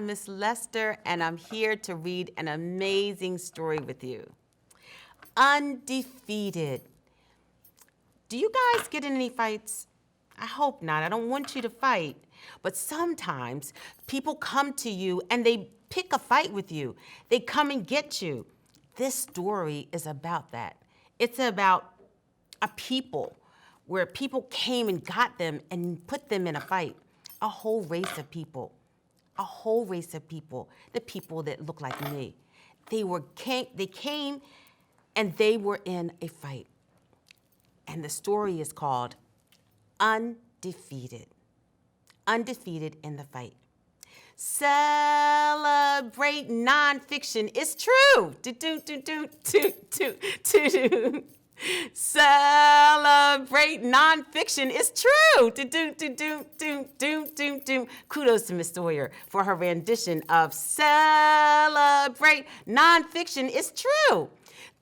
Miss Lester, and I'm here to read an amazing story with you. Undefeated. Do you guys get in any fights? I hope not. I don't want you to fight. But sometimes people come to you and they pick a fight with you. They come and get you. This story is about that. It's about a people where people came and got them and put them in a fight. A whole race of people. A whole race of people. The people that look like me. They came and they were in a fight. And the story is called Undefeated. Undefeated in the fight. Celebrate nonfiction. It's true. Celebrate nonfiction. It's true. Kudos to Miss Sawyer for her rendition of Celebrate Nonfiction. It's true.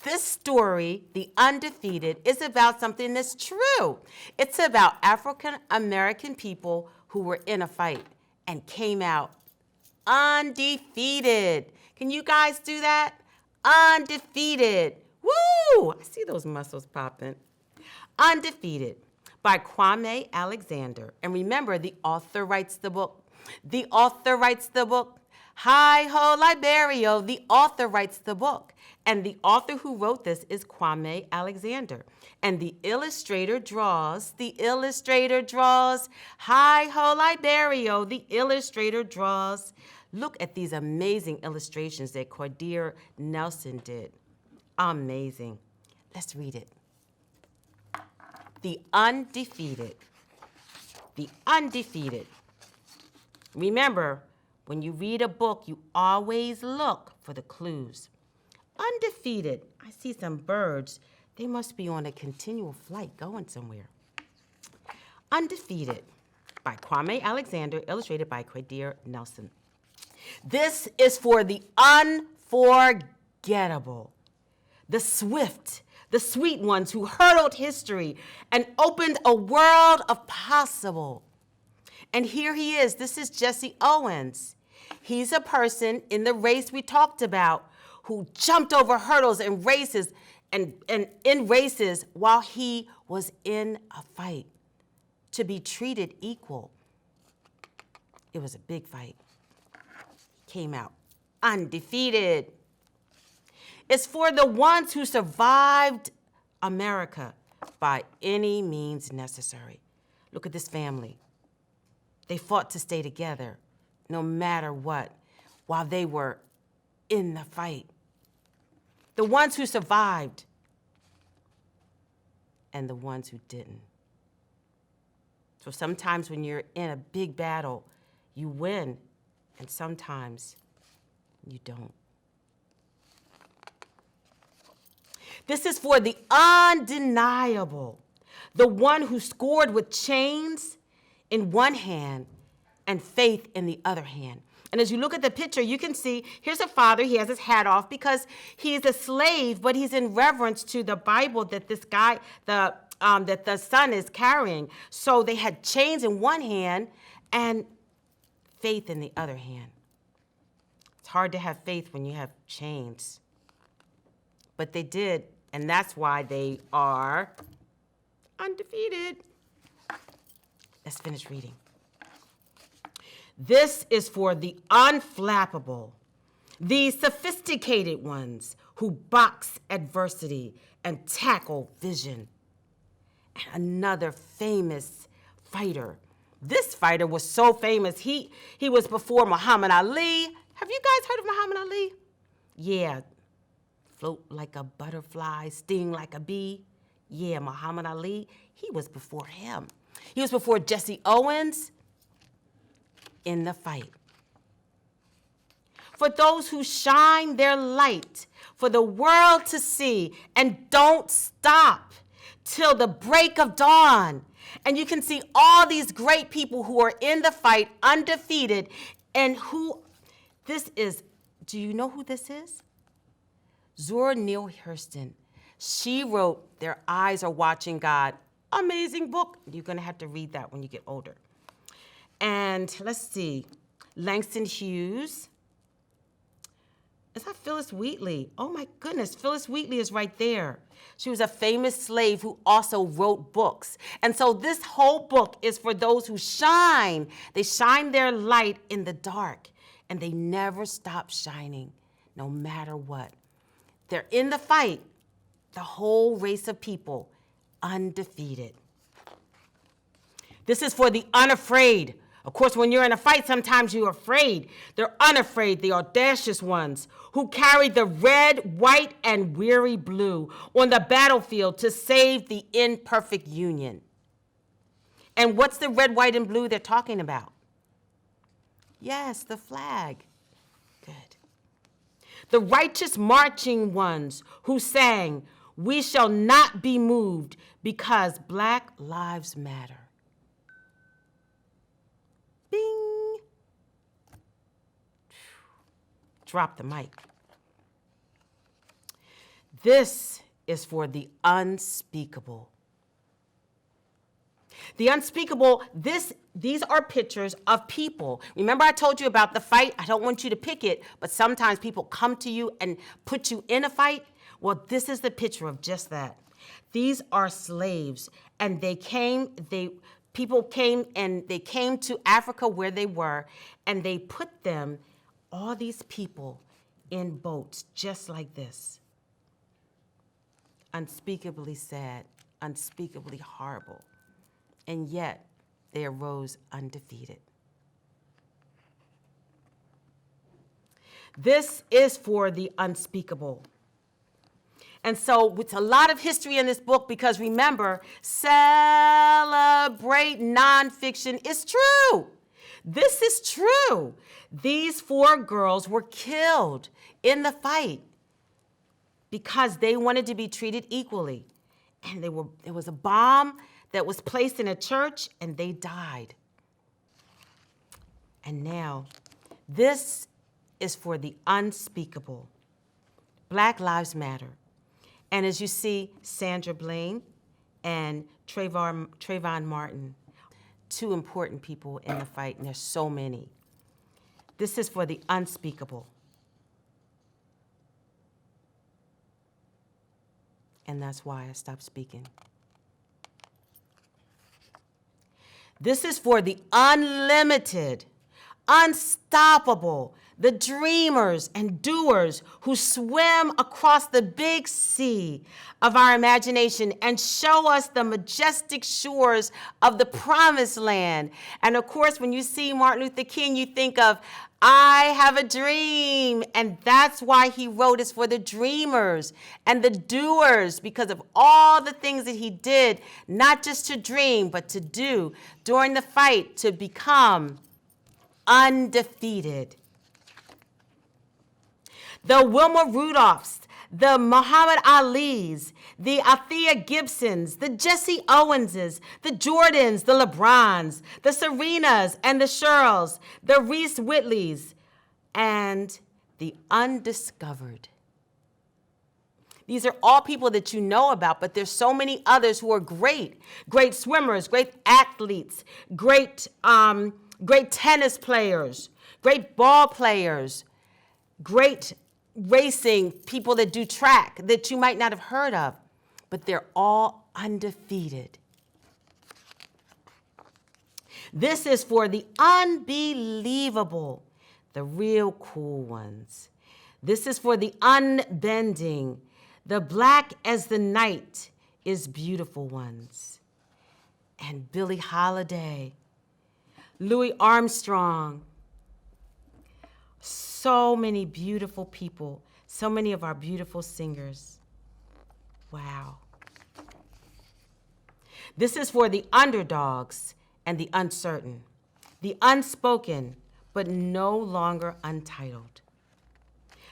This story, The Undefeated, is about something that's true. It's about African American people who were in a fight and came out undefeated. Can you guys do that? Undefeated. Woo! I see those muscles popping. Undefeated by Kwame Alexander. And remember, the author writes the book. The author writes the book. Hi-ho, Liberio. The author writes the book. And the author who wrote this is Kwame Alexander. And the illustrator draws. Hi-ho, Liberio. The illustrator draws. Look at these amazing illustrations that Kadir Nelson did. Amazing. Let's read it. The Undefeated. The Undefeated. Remember, when you read a book, you always look for the clues. Undefeated. I see some birds. They must be on a continual flight going somewhere. Undefeated by Kwame Alexander, illustrated by Kadir Nelson. This is for the unforgettable, the swift, the sweet ones who hurdled history and opened a world of possible. And here he is. This is Jesse Owens. He's a person in the race we talked about who jumped over hurdles and races and in races while he was in a fight to be treated equal. It was a big fight. He came out undefeated. It's for the ones who survived America by any means necessary. Look at this family. They fought to stay together no matter what while they were in the fight. The ones who survived and the ones who didn't. So sometimes when you're in a big battle, you win, and sometimes you don't. This is for the undeniable, the one who scored with chains in one hand and faith in the other hand. And as you look at the picture, you can see here's a father. He has his hat off because he's a slave, but he's in reverence to the Bible that this guy, that the son is carrying. So they had chains in one hand and faith in the other hand. It's hard to have faith when you have chains. But they did, and that's why they are undefeated. Let's finish reading. This is for the unflappable, the sophisticated ones who box adversity and tackle vision. And another famous fighter. This fighter was so famous, he was before Muhammad Ali. Have you guys heard of Muhammad Ali? Yeah, float like a butterfly, sting like a bee. Yeah, Muhammad Ali, he was before him. He was before Jesse Owens in the fight. For those who shine their light for the world to see and don't stop till the break of dawn. And you can see all these great people who are in the fight undefeated and who this is. Do you know who this is? Zora Neale Hurston. She wrote Their Eyes Are Watching God. Amazing book. You're going to have to read that when you get older. And let's see. Langston Hughes. Is that Phyllis Wheatley? Oh my goodness, Phyllis Wheatley is right there. She was a famous slave who also wrote books. And so this whole book is for those who shine. They shine their light in the dark, and they never stop shining, no matter what. They're in the fight, the whole race of people, undefeated. This is for the unafraid. Of course, when you're in a fight, sometimes you're afraid. They're unafraid, the audacious ones who carry the red, white, and weary blue on the battlefield to save the imperfect union. And what's the red, white, and blue they're talking about? Yes, the flag. Good. The righteous marching ones who sang, "We shall not be moved because Black Lives Matter." Bing. Drop the mic. This is for the unspeakable. The unspeakable, these are pictures of people. Remember I told you about the fight? I don't want you to pick it, but sometimes people come to you and put you in a fight. Well, this is the picture of just that. These are slaves, and people came and they came to Africa where they were, and they put them, all these people, in boats just like this. Unspeakably sad, unspeakably horrible. And yet, they arose undefeated. This is for the unspeakable. And so it's a lot of history in this book because remember, celebrate nonfiction is true. This is true. These 4 girls were killed in the fight because they wanted to be treated equally. And there was a bomb that was placed in a church, and they died. And now, this is for the unspeakable. Black Lives Matter. And as you see, Sandra Blaine and Trayvon Martin, 2 important people in the fight, and there's so many. This is for the unspeakable. And that's why I stopped speaking. This is for the unlimited, unstoppable, the dreamers and doers who swim across the big sea of our imagination and show us the majestic shores of the promised land. And of course, when you see Martin Luther King, you think of, I have a dream. And that's why he wrote is for the dreamers and the doers, because of all the things that he did, not just to dream, but to do during the fight to become undefeated. The Wilma Rudolphs, the Muhammad Alis, the Althea Gibsons, the Jesse Owenses, the Jordans, the LeBrons, the Serenas and the Sherrills, the Reese Whitleys, and the undiscovered. These are all people that you know about, but there's so many others who are great swimmers, great athletes, great tennis players, great ball players, great racing people that do track that you might not have heard of, but they're all undefeated. This is for the unbelievable, the real cool ones. This is for the unbending, the black as the night is beautiful ones. And Billie Holiday, Louis Armstrong, so many beautiful people, so many of our beautiful singers. Wow. This is for the underdogs and the uncertain, the unspoken, but no longer untitled.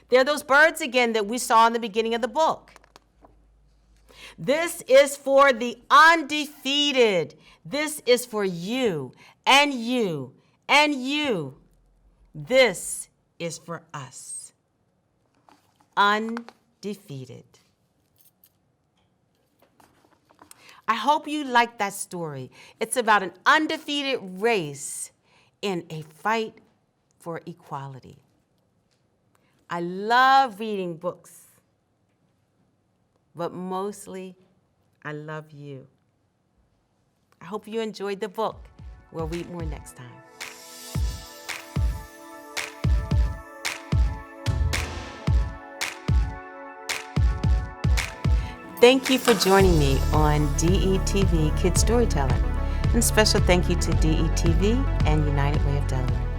They're those birds again that we saw in the beginning of the book. This is for the undefeated. This is for you and you and you. This is for us. Undefeated. I hope you liked that story. It's about an undefeated race in a fight for equality. I love reading books, but mostly I love you. I hope you enjoyed the book. We'll read more next time. Thank you for joining me on DETV Kids Storyteller. And special thank you to DETV and United Way of Delaware.